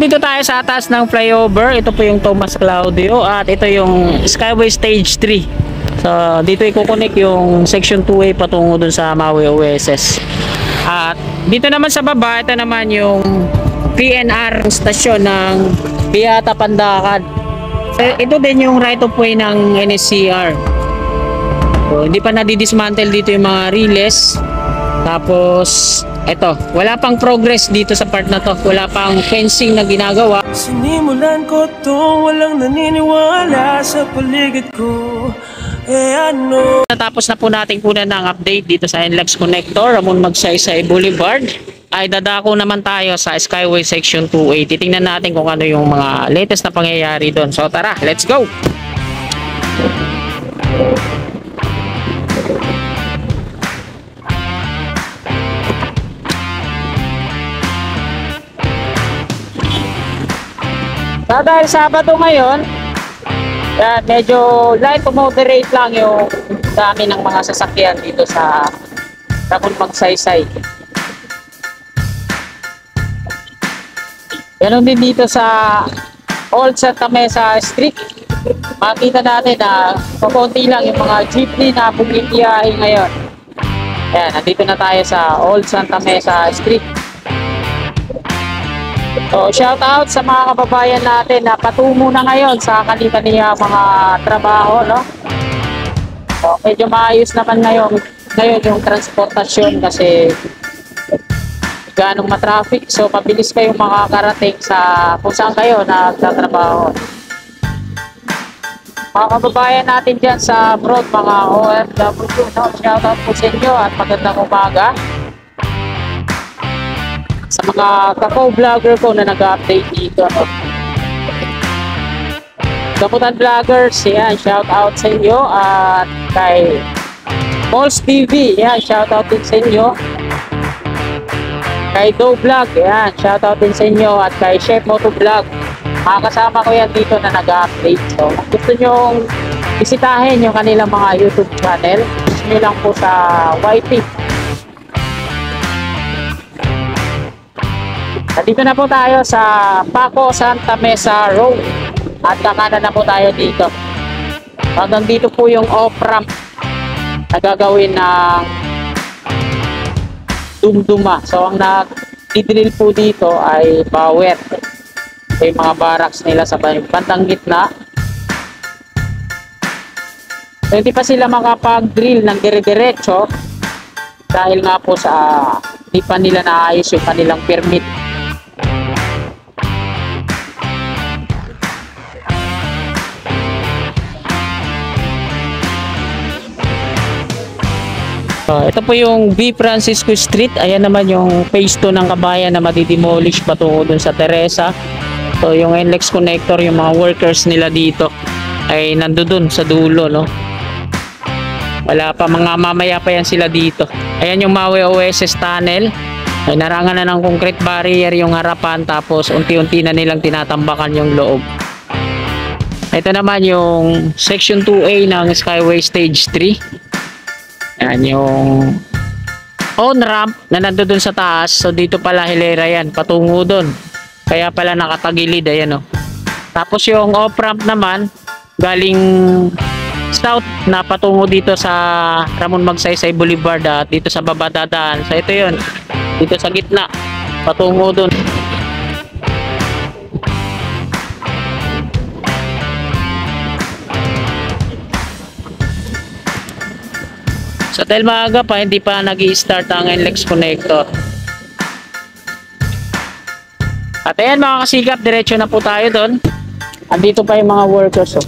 Dito tayo sa taas ng flyover. Ito po yung Tomas Claudio at ito yung Skyway Stage 3. So dito i-connect yung section 2A patungo dun sa Maui OSS. At dito naman sa baba, ito naman yung PNR stasyon ng Piata Pandacan. Ito din yung right of way ng NSCR. So, hindi pa nadidismantle dito yung mga relays. Tapos eto, wala pang progress dito sa part na to. Wala pang fencing na ginagawa. Sinimulan ko to, walang naniniwala sa paligid ko. Ano? Natapos na po natin kunan ng update dito sa NLEX Connector, Ramon Magsaysay Boulevard. Ay dadako naman tayo sa Skyway Section 2A. Titingnan natin kung ano yung mga latest na pangyayari doon. So tara, let's go! So dahil Sabado ngayon, yan, medyo light to moderate lang yung dami ng mga sasakyan dito sa Ramon Magsaysay. Ganon din dito sa Old Santa Mesa Street. Makita natin na pakunti lang yung mga jeepney na bumibiyahe ngayon. Yan, nandito na tayo sa Old Santa Mesa Street. So, shout out sa mga kababayan natin na patungo na ngayon sa kanilang mga trabaho, no? So, medyo maayos naman ngayon yung transportasyon kasi ganong matraffic. So, mabilis kayong makakarating sa kung saan kayo nagtatrabaho. Mga kababayan natin dyan sa abroad, mga OFW, no? Shout out po sa inyo at magandang umaga. Sa mga kako-vlogger ko na nag-update dito, no? Gamutan Vloggers, yan, shout out sa inyo. At kay Balls TV, yan, shout out din sa inyo. Kay Do Vlog, yan, shout out din sa inyo. At kay Chef Moto Vlog, makakasama ko yan dito na nag-update. So kung gusto nyo bisitahin yung kanilang mga YouTube channel, gusto nyo lang po sa YT. Dito na po tayo sa Paco Santa Mesa Road at kakanan na po tayo dito. Hanggang dito po yung off-ramp na gagawin ng Dumduma. So ang nag-drill po dito ay power. So, yung mga barracks nila sa bandang gitna. So, hindi pa sila makapag-drill ng dire-diretso dahil nga po sa hindi pa nila naayos yung kanilang permit. Ito po yung B. Francisco Street. Ayan naman yung phase 2 ng Kabayan na matidemolish patungo dun sa Teresa. So yung NLEX Connector, yung mga workers nila dito ay nandoon sa dulo, no? Wala pa, mga mamaya pa yan sila dito. Ayan yung Maui OSS tunnel. Ay narangan na ng concrete barrier yung harapan, tapos unti-unti na nilang tinatambakan yung loob. Ito naman yung section 2A ng Skyway Stage 3. Yan yung on-ramp na nandoon sa taas. So dito pala hilera yan, patungo doon. Kaya pala nakatagilid, ayan o. Tapos yung off-ramp naman galing south na patungo dito sa Ramon Magsaysay Boulevard at dito sa baba dadaan. So ito yun, dito sa gitna, patungo doon. So dahil maaga pa, hindi pa nag-i-start ang NLEX Connector. At ayan mga kasigap, diretso na po tayo doon. Andito pa yung mga workers, oh,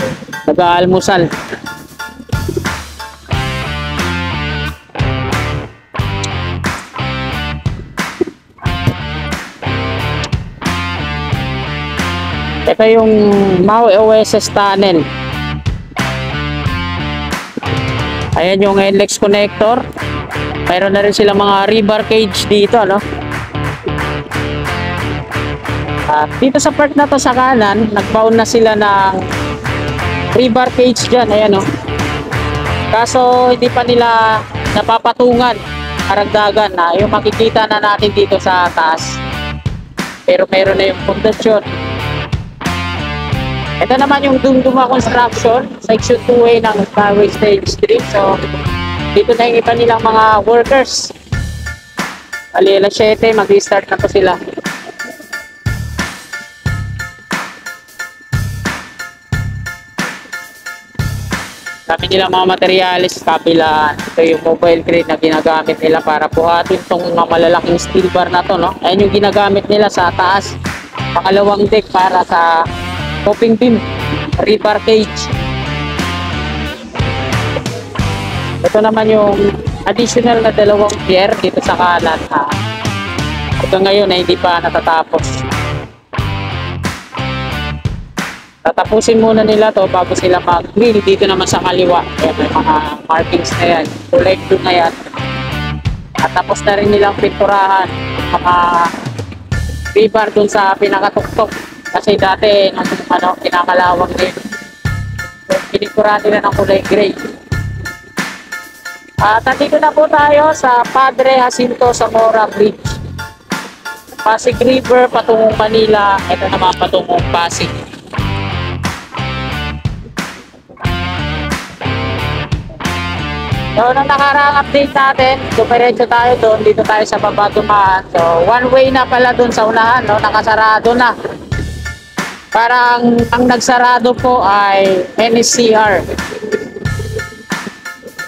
nag-aalmusal. Ito yung Maui OSS tunnel. Ayan yung NLEX Connector. Mayroon na rin sila mga rebar cage dito, no? Dito sa part na to sa kanan, nagbaon na sila ng rebar cage dyan. Ayan, no? Kaso hindi pa nila napapatungan, karagdagan na yung makikita na natin dito sa taas. pero meron na yung pundasyon. Ito naman yung Dumduma Construction, Section 2A ng Skyway Stage 3. So, dito na yung iba nilang mga workers. Alas 7, mag-start na po sila. Dami nilang mga materyales, kabilaan. Ito yung mobile crane na ginagamit nila para buhatin itong mga malalaking steel bar na to, no? Ayan yung ginagamit nila sa taas. Pangalawang deck para sa coping beam, rebar cage. Ito naman yung additional na dalawang pier dito sa kanan. Hanggang ngayon ay hindi pa natatapos. Tatapusin muna nila to bago sila mag-drill dito naman sa kaliwa. Ayan, may mga markings na yan. Kulay blue na yan. At tapos na rin nilang pinturahan mga rebar dun sa pinakatuktok. Kasi dati, nung kinakalawang din, pininturahan nila ng kulay gray. At nandito na po tayo sa Padre Jacinto Zamora Bridge. Pasig River patungong Manila. Ito naman patungong Pasig. So, nung nakaraang update natin, dumiretso tayo doon, dito tayo sa baba dumaan. So, one way na pala doon sa unahan, no? Nakasarado na. Parang ang nagsarado po ay NSCR.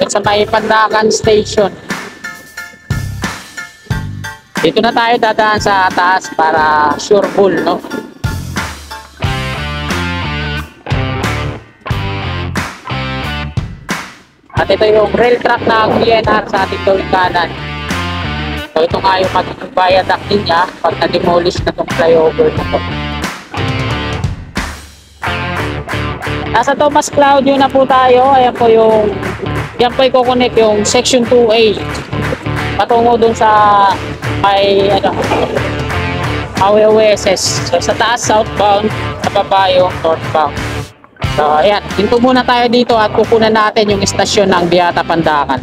Doon sa may Pandakan Station. Dito na tayo dadaan sa taas para sure full, no? At ito yung rail track ng PNR sa ating gawing kanan. So ito nga yung magiging viaduct niya pag na-demolish na itong flyover na ito. Nasa Tomas Claudio na po tayo. Ayan po yung, yan po i-connect yung Section 2A patungo dun sa may OSS. So sa taas southbound, sa baba yung northbound. So, ayan. Hinto muna tayo dito at kukunan natin yung istasyon ng Beata Pandakan.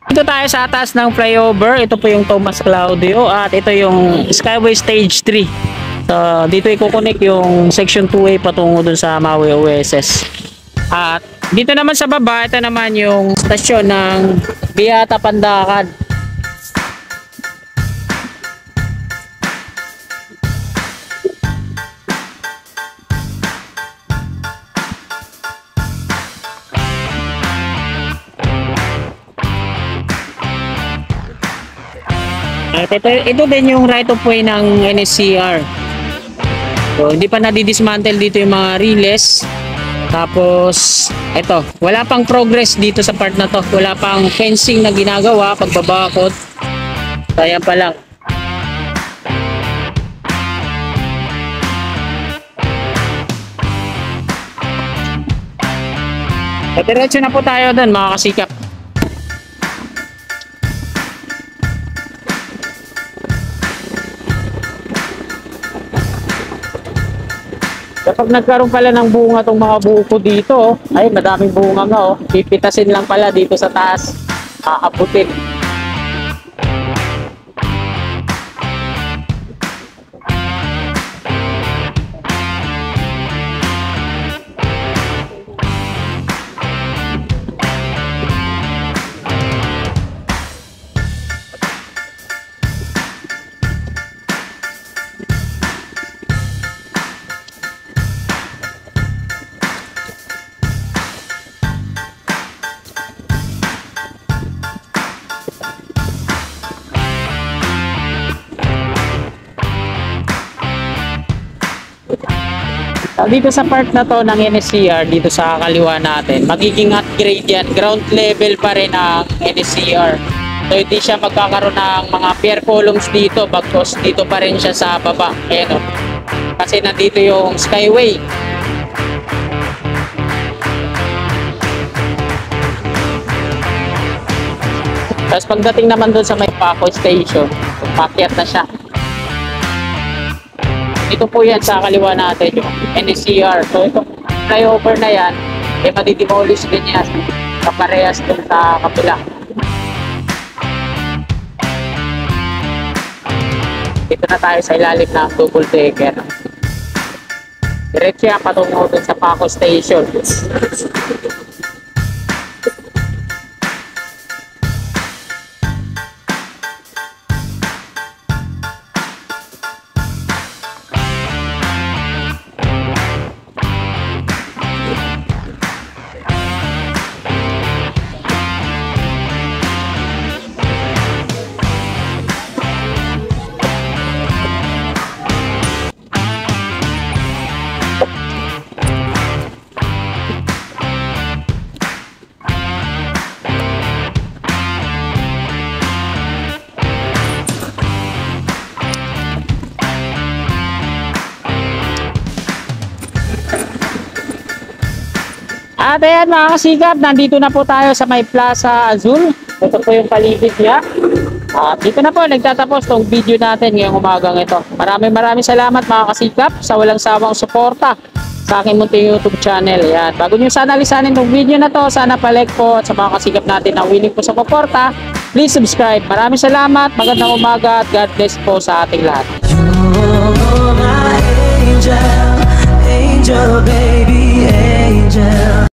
Dito tayo sa atas ng flyover. Ito po yung Tomas Claudio at ito yung Skyway Stage 3. So, dito i-connect yung Section 2A patungo dun sa Maui OSS. At dito naman sa baba, ito naman yung istasyon ng Beata Pandakan. At ito din yung right of way ng NSCR. So, hindi pa nadidismantle dito yung mga relays. Tapos, ito, wala pang progress dito sa part na to. Wala pang fencing na ginagawa, pagbabakod. So, ayan pa lang. So, diretso na po tayo doon, mga kasikap. Kapag nagkaroon pala ng bunga tong mga buko dito, ay madaming bunga nga, oh. Pipitasin lang pala dito sa taas, aabutin. Dito sa part na to ng NSCR, dito sa kaliwa natin, magiging upgrade yan. Ground level pa rin ang NSCR. So hindi siya magkakaroon ng mga pier columns dito, bagkos dito pa rin siya sa baba. Ayan, oh. Kasi nandito yung Skyway. Tapos pagdating naman doon sa may Paco Station, pakyat na siya. Ito po yan sa kaliwa natin, yung NSCR. So itong flyover na yan, madidemolish din yan. Kaparehas dun sa kapila. Dito na tayo sa ilalim ng double decker. Diretso yan patungo dun sa Paco Station. At ayan mga kasigap, nandito na po tayo sa may Plaza Azul. Ito po yung paligid niya. At dito na po nagtatapos tong video natin ngayong umagang ito. Maraming salamat mga kasigap sa walang sawang suporta sa aking munting YouTube channel. Ayan. Bago nyo sana lisanin tong video na to, sana palike po at sa mga kasigap natin na willing po sa suporta, please subscribe. Maraming salamat, magandang umaga at God bless po sa ating lahat.